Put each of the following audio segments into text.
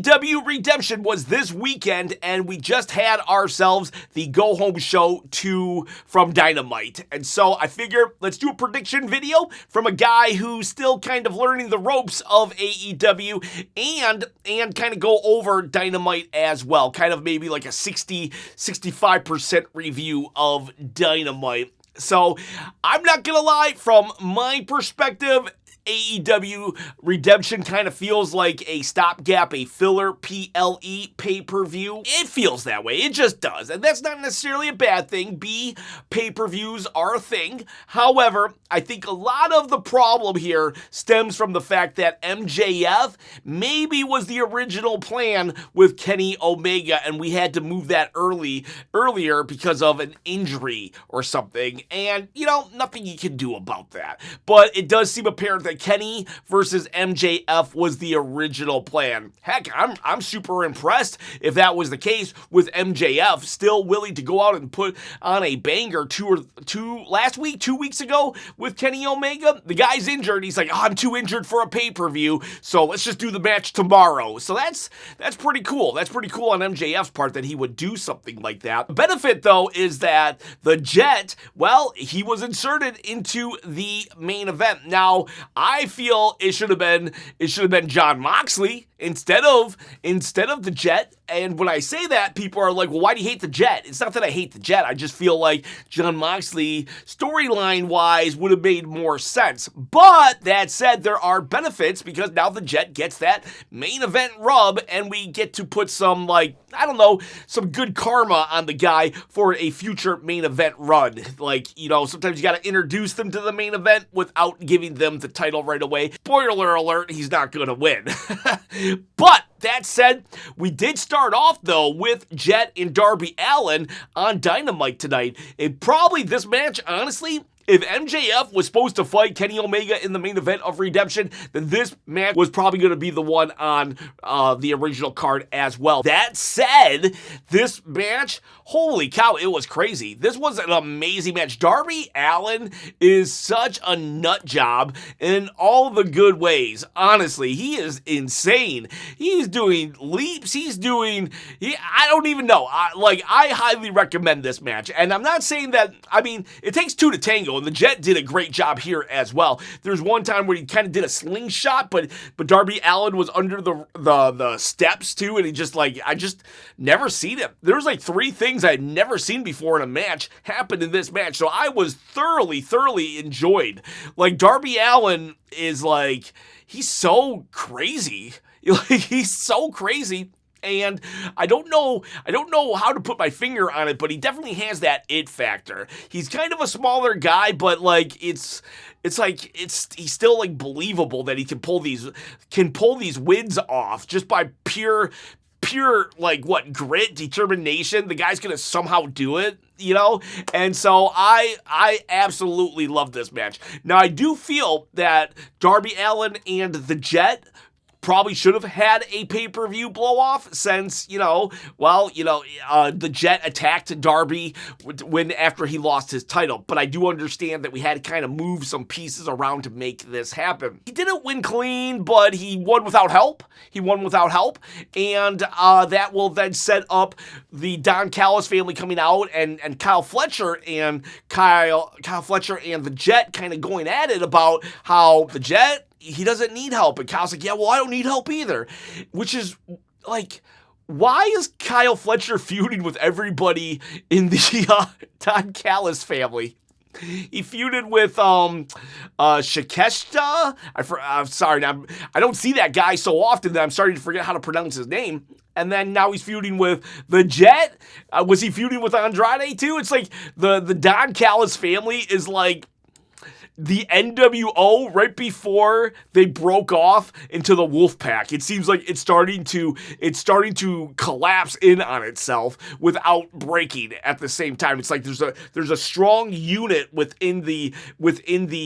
AEW Redemption was this weekend, and we just had ourselves the go-home show from Dynamite. And so I figure let's do a prediction video from a guy who's still kind of learning the ropes of AEW and kind of go over Dynamite as well. Kind of maybe like a 65% review of Dynamite. So I'm not gonna lie, from my perspective, AEW Redemption kind of feels like a stopgap, a filler PLE pay-per-view. It feels that way. It just does. And that's not necessarily a bad thing. Pay-per-views are a thing. However, I think a lot of the problem here stems from the fact that MJF maybe was the original plan with Kenny Omega, and we had to move that earlier because of an injury or something. And, nothing you can do about that. But it does seem apparent that Kenny versus MJF was the original plan. Heck, I'm super impressed if that was the case, with MJF still willing to go out and put on a banger two weeks ago with Kenny Omega. The guy's injured. He's like, I'm too injured for a pay-per-view, so let's just do the match tomorrow. So that's pretty cool. That's pretty cool on MJF's part that he would do something like that. The benefit, though, is that the Jet, well, he was inserted into the main event. Now, I feel it should have been Jon Moxley instead of the Jet. And when I say that, people are like, well, why do you hate the Jet? It's not that I hate the Jet. I just feel like Jon Moxley, storyline-wise, would have made more sense. But that said, there are benefits because now the Jet gets that main event rub, and we get to put some, some good karma on the guy for a future main event run. Sometimes you got to introduce them to the main event without giving them the title right away. Spoiler alert, he's not going to win. But that said, we did start off, though, with Jet and Darby Allin on Dynamite tonight. And probably this match, honestly, if MJF was supposed to fight Kenny Omega in the main event of Redemption, then this match was probably going to be the one on the original card as well. That said, this match, holy cow, it was crazy. This was an amazing match. Darby Allin is such a nut job in all the good ways. Honestly, he is insane. He's doing leaps. I don't even know. I highly recommend this match. And I'm not saying that, it takes two to tango. And the Jet did a great job here as well. There's one time where he kind of did a slingshot, but Darby Allin was under the steps too, and I just never seen it. There was three things I had never seen before in a match happened in this match, so I was thoroughly enjoyed. Darby Allin is he's so crazy. He's so crazy. And I don't know how to put my finger on it, but he definitely has that it factor. He's kind of a smaller guy, but he's still believable that he can pull these wins off just by pure grit, determination. The guy's gonna somehow do it, and so I absolutely love this match. Now, I do feel that Darby Allin and the Jet probably should have had a pay-per-view blow-off since, the Jet attacked Darby after he lost his title. But I do understand that we had to kind of move some pieces around to make this happen. He didn't win clean, but he won without help. And that will then set up the Don Callis family coming out and Kyle Fletcher and the Jet kind of going at it about how the Jet, he doesn't need help. And Kyle's like, yeah, well, I don't need help either. Which is, why is Kyle Fletcher feuding with everybody in the Don Callis family? He feuded with Shikeshta. I'm sorry, I don't see that guy so often that I'm starting to forget how to pronounce his name. And then now he's feuding with the Jet. Was he feuding with Andrade too? It's the Don Callis family is the NWO right before they broke off into the Wolfpack. It seems like it's starting to collapse in on itself without breaking at the same time. It's there's a strong unit within the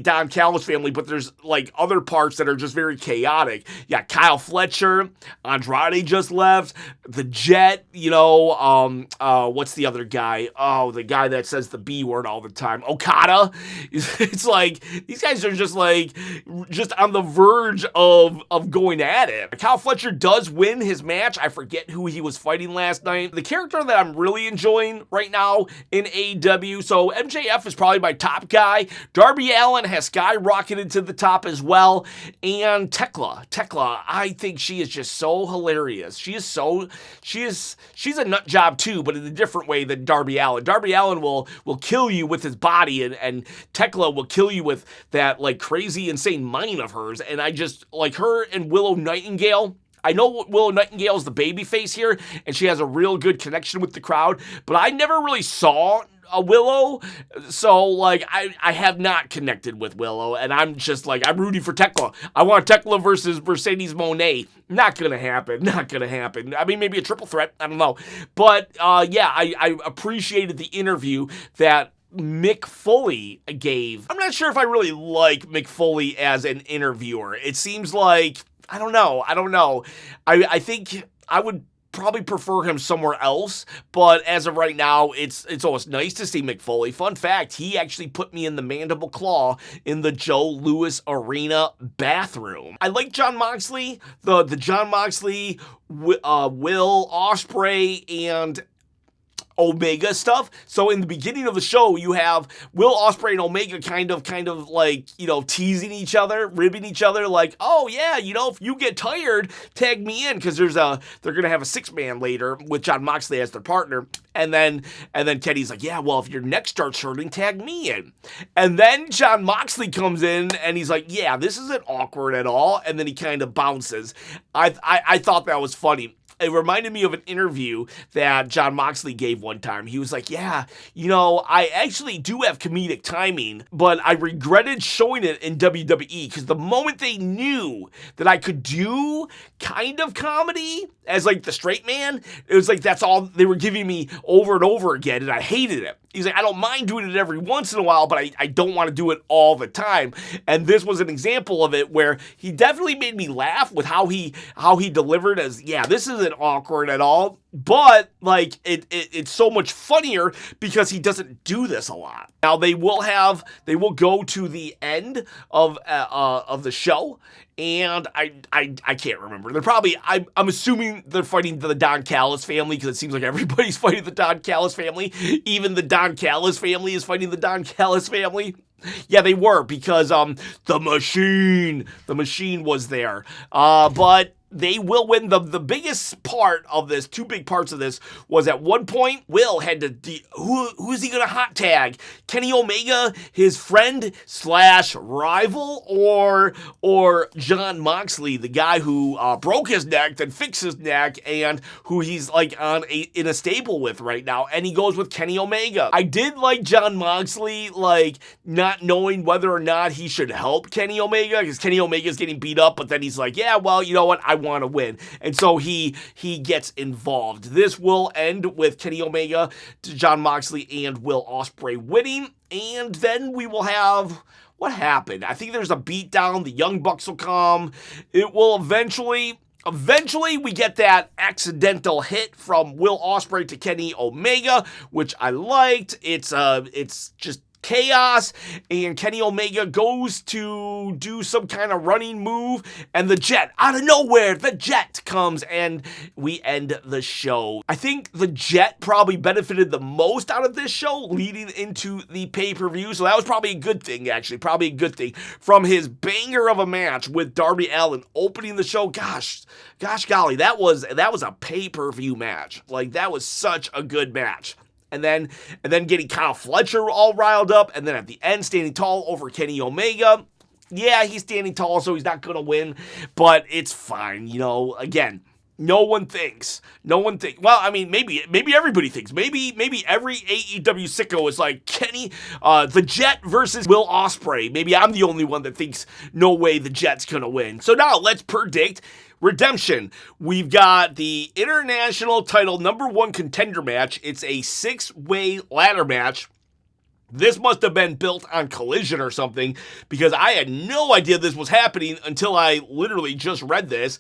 Don Callis family, but there's other parts that are just very chaotic. Yeah, Kyle Fletcher, Andrade just left, the Jet, what's the other guy? Oh, the guy that says the B word all the time, Okada. It's like, these guys are just on the verge of going at it. Kyle Fletcher does win his match. I forget who he was fighting last night. The character that I'm really enjoying right now in AEW, so MJF is probably my top guy. Darby Allin has skyrocketed to the top as well. And Tekla, I think she is just so hilarious. She's a nut job too, but in a different way than Darby Allin. Darby Allin will kill you with his body, and Tekla will kill you with that like crazy, insane mind of hers. And I just like her and Willow Nightingale. I know Willow Nightingale is the babyface here, and she has a real good connection with the crowd, but I never really saw a Willow, so like I have not connected with Willow, and I'm just like, I'm rooting for Tekla. I want Tekla versus Mercedes Moné. Not gonna happen. I mean, maybe a triple threat, I don't know. But yeah, I appreciated the interview that Mick Foley gave. I'm not sure if I really like Mick Foley as an interviewer. It seems like, I don't know. I think I would probably prefer him somewhere else, but as of right now, it's always nice to see Mick Foley. Fun fact, he actually put me in the mandible claw in the Joe Louis Arena bathroom. I like Jon Moxley, the Jon Moxley, Will Ospreay, and Omega stuff. So in the beginning of the show, you have Will Ospreay and Omega kind of like, teasing each other, ribbing each other, like, oh yeah, if you get tired, tag me in, because they're gonna have a 6-man later with Jon Moxley as their partner. And then Kenny's like, yeah, well, if your neck starts hurting, tag me in. And then Jon Moxley comes in and he's like, yeah, this isn't awkward at all. And then he kind of bounces. I thought that was funny. It reminded me of an interview that Jon Moxley gave one time. He was like, yeah, I actually do have comedic timing, but I regretted showing it in WWE because the moment they knew that I could do kind of comedy as like the straight man, it was like that's all they were giving me over and over again, and I hated it. He's like, I don't mind doing it every once in a while, but I don't want to do it all the time. And this was an example of it where he definitely made me laugh with how he delivered as, yeah, this isn't awkward at all. But like it's so much funnier because he doesn't do this a lot. Now they will go to the end of the show, and I can't remember. They're probably, I'm assuming they're fighting the Don Callis family, because it seems like everybody's fighting the Don Callis family. Even the Don Callis family is fighting the Don Callis family. Yeah, they were, because the machine was there. But they will win. The biggest part of this, two big parts of this, was at one point, Will had to, who is he going to hot tag? Kenny Omega, his friend / rival, or Jon Moxley, the guy who broke his neck, then fixed his neck, and who he's like in a stable with right now, and he goes with Kenny Omega. I did like Jon Moxley, like, not knowing whether or not he should help Kenny Omega, because Kenny Omega's getting beat up, but then he's like, yeah, well, you know what, I want to win. And so he gets involved. This will end with Kenny Omega, Jon Moxley, and Will Ospreay winning. And then we will have, what happened? I think there's a beatdown. The Young Bucks will come. It will eventually we get that accidental hit from Will Ospreay to Kenny Omega, which I liked. It's just chaos, and Kenny Omega goes to do some kind of running move, and the Jet, out of nowhere, the Jet comes, and we end the show. I think the Jet probably benefited the most out of this show leading into the pay-per-view, so that was probably a good thing, actually, from his banger of a match with Darby Allin opening the show. Gosh golly, that was a pay-per-view match. Like, that was such a good match. And then getting Kyle Fletcher all riled up, and then at the end, standing tall over Kenny Omega. Yeah, he's standing tall, so he's not going to win, but it's fine. Again, no one thinks. Well, I mean, maybe everybody thinks. Maybe every AEW sicko is like, Kenny, the Jet versus Will Ospreay. Maybe I'm the only one that thinks no way the Jet's going to win. So now let's predict Redemption. We've got the international title #1 contender match. It's a 6-way ladder match. This must have been built on Collision or something, because I had no idea this was happening until I literally just read this.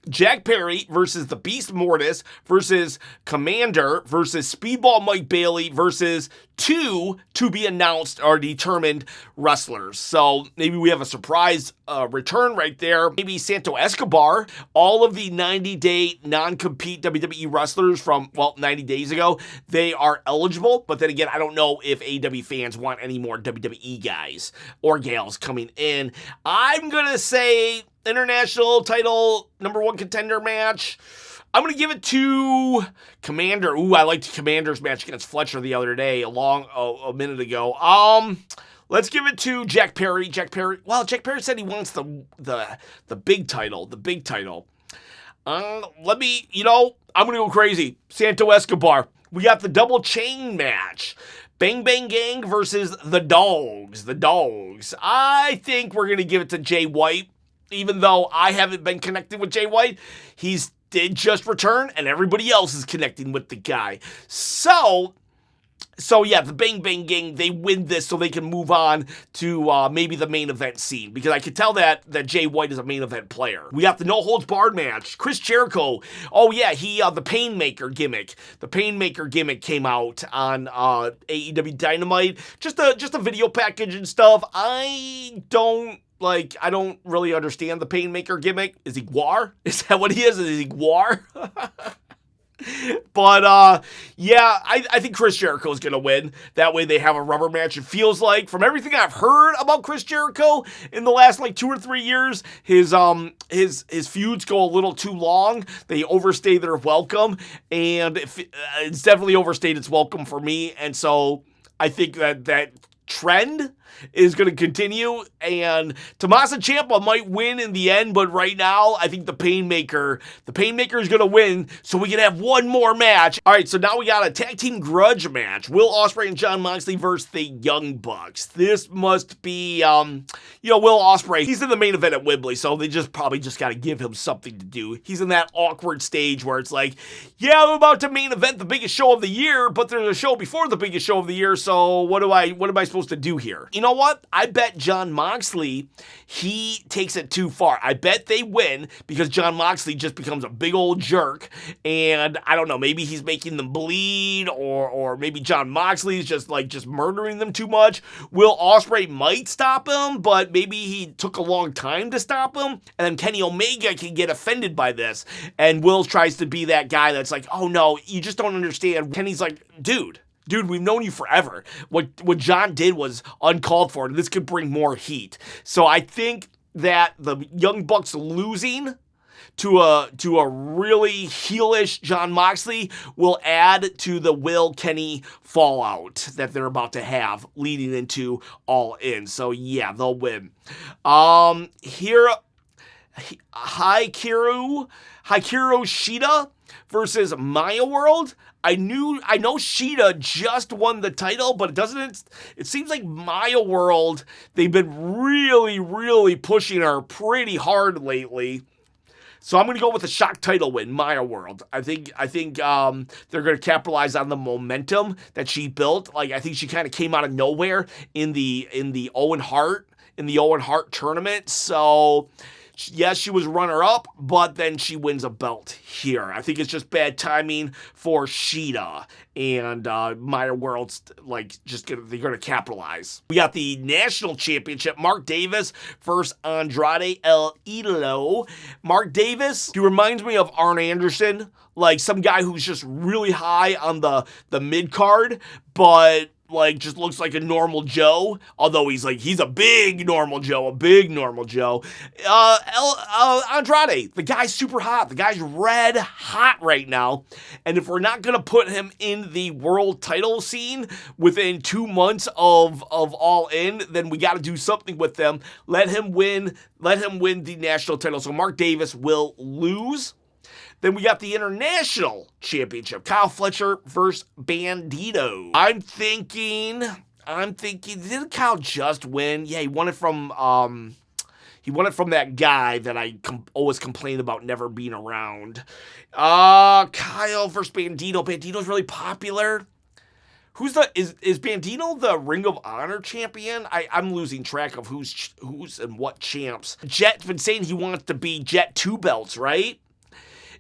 Jack Perry versus the Beast Mortis versus Commander versus Speedball Mike Bailey versus two to be announced or determined wrestlers. So maybe we have a surprise return right there. Maybe Santo Escobar. All of the 90-day non-compete WWE wrestlers from, 90 days ago, they are eligible. But then again, I don't know if AEW fans want any more WWE guys or gals coming in. I'm going to say international title #1 contender match. I'm going to give it to Commander. Ooh, I liked Commander's match against Fletcher the other day, a minute ago. Let's give it to Jack Perry. Jack Perry said he wants the big title. The big title. I'm going to go crazy. Santo Escobar. We got the double chain match. Bang Bang Gang versus the Dogs. The Dogs. I think we're going to give it to Jay White. Even though I haven't been connected with Jay White, he's did just return, and everybody else is connecting with the guy. So yeah, the Bang Bang Gang, they win this so they can move on to maybe the main event scene. Because I can tell that Jay White is a main event player. We got the No Holds Barred match. Chris Jericho. Oh yeah, the Painmaker gimmick. The Painmaker gimmick came out on AEW Dynamite. Just a video package and stuff. I don't really understand the Painmaker gimmick. Is he Gwar? Is that what he is? Is he Gwar? But, yeah, I think Chris Jericho is going to win. That way they have a rubber match. It feels like, from everything I've heard about Chris Jericho in the last, 2 or 3 years, his feuds go a little too long. They overstay their welcome, and it's definitely overstayed its welcome for me. And so I think that trend is going to continue, and Tommaso Ciampa might win in the end, but right now, I think the Painmaker is going to win, so we can have one more match. All right, so now we got a tag team grudge match. Will Ospreay and Jon Moxley versus the Young Bucks. This must be, Will Ospreay. He's in the main event at Wembley, so they probably got to give him something to do. He's in that awkward stage where it's like, yeah, I'm about to main event the biggest show of the year, but there's a show before the biggest show of the year, so what am I supposed to do here? You know what? I bet Jon Moxley, he takes it too far. I bet they win because Jon Moxley just becomes a big old jerk, and I don't know, maybe he's making them bleed, or maybe Jon Moxley's just murdering them too much. Will Ospreay might stop him, but maybe he took a long time to stop him, and then Kenny Omega can get offended by this, and Will tries to be that guy that's like, oh no, you just don't understand. Kenny's like, dude, we've known you forever. What John did was uncalled for, and this could bring more heat. So I think that the Young Bucks losing to a really heelish Jon Moxley will add to the Will Kenny fallout that they're about to have leading into All In. So yeah, they'll win. Here, Hikaru Shida versus Maya World. I know Shida just won the title, but it seems like Maya World, they've been really, really pushing her pretty hard lately. So I'm going to go with a shock title win, Maya World. I think they're going to capitalize on the momentum that she built. I think she kind of came out of nowhere in the Owen Hart tournament. So yes, she was runner-up, but then she wins a belt here. I think it's just bad timing for Shida, and Maya World's they're going to capitalize. We got the national championship, Mark Davis versus Andrade El Idolo. Mark Davis, he reminds me of Arn Anderson, some guy who's just really high on the mid-card, but just looks like a normal Joe, although he's a big normal Joe, Andrade, the guy's super hot. The guy's red hot right now. And if we're not going to put him in the world title scene within 2 months of All In, then we got to do something with them. Let him win the national title. So Mark Davis will lose. Then we got the International Championship. Kyle Fletcher versus Bandito. I'm thinking, didn't Kyle just win? Yeah, he won it from that guy that I always complain about never being around. Kyle versus Bandito. Bandito's really popular. Is Bandito the Ring of Honor champion? I'm losing track of who's and what champs. Jet's been saying he wants to be Jet 2 belts, right?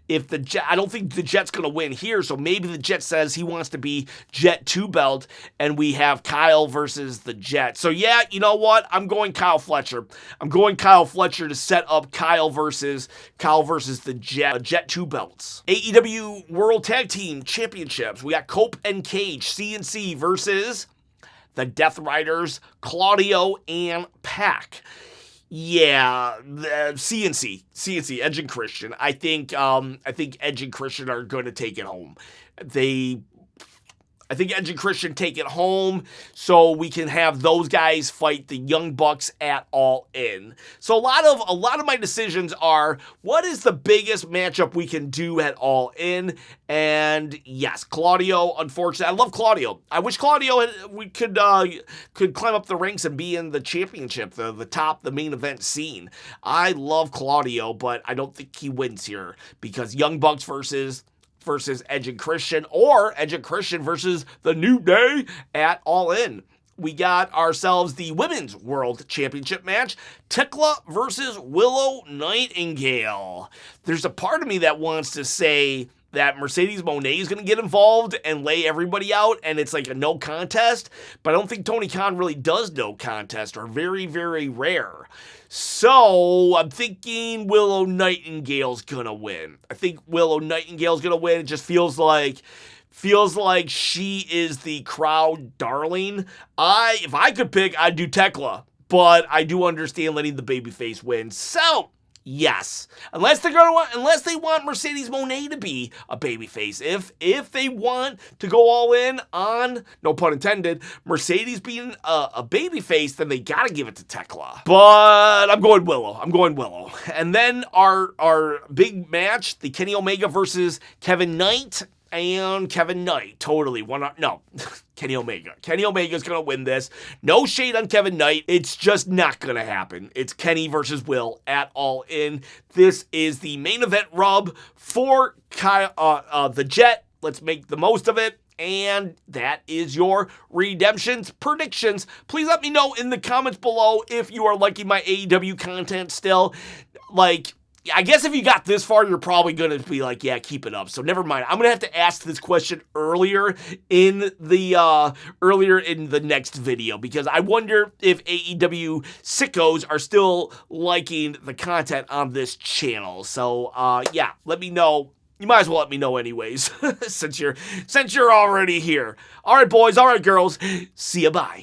if the Jet, I don't think the Jet's going to win here, so maybe the Jet says he wants to be Jet 2 belt, and we have Kyle versus the Jet. So yeah, you know what? I'm going Kyle Fletcher. I'm going Kyle Fletcher to set up Kyle versus the Jet 2 belts. AEW World Tag Team Championships. We got Cope and Cage, CNC versus the Death Riders, Claudio and Pac. Yeah, CNC, Edge and Christian. I think Edge and Christian are going to take it home. I think Edge and Christian take it home so we can have those guys fight the Young Bucks at All In. So a lot of my decisions are, what is the biggest matchup we can do at All In? And yes, Claudio, unfortunately, I love Claudio. I wish Claudio could climb up the ranks and be in the championship, the main event scene. I love Claudio, but I don't think he wins here because Young Bucks versus Edge and Christian, or Edge and Christian versus the New Day at All In. We got ourselves the Women's World Championship match, Tekla versus Willow Nightingale. There's a part of me that wants to say that Mercedes Moné is going to get involved and lay everybody out, and it's like a no contest, but I don't think Tony Khan really does no contest, or very, very rare. So I'm thinking Willow Nightingale's going to win. I think Willow Nightingale's going to win. It just feels like she is the crowd darling. If I could pick, I'd do Tekla, but I do understand letting the babyface win. So yes, unless they want Mercedes Moné to be a babyface. If they want to go all in on, no pun intended, Mercedes being a babyface, then they gotta give it to Tekla. But I'm going Willow. And then our big match, the Kenny Omega versus Kevin Knight. And Kevin Knight, totally. Kenny Omega. Kenny Omega's going to win this. No shade on Kevin Knight. It's just not going to happen. It's Kenny versus Will at All In. This is the main event rub for the Jet. Let's make the most of it. And that is your Redemption's predictions. Please let me know in the comments below if you are liking my AEW content still. I guess if you got this far, you're probably going to be like, yeah, keep it up. So never mind. I'm going to have to ask this question earlier in the next video, because I wonder if AEW sickos are still liking the content on this channel. So yeah, let me know. You might as well let me know anyways, since you're already here. All right, boys. All right, girls. See ya. Bye.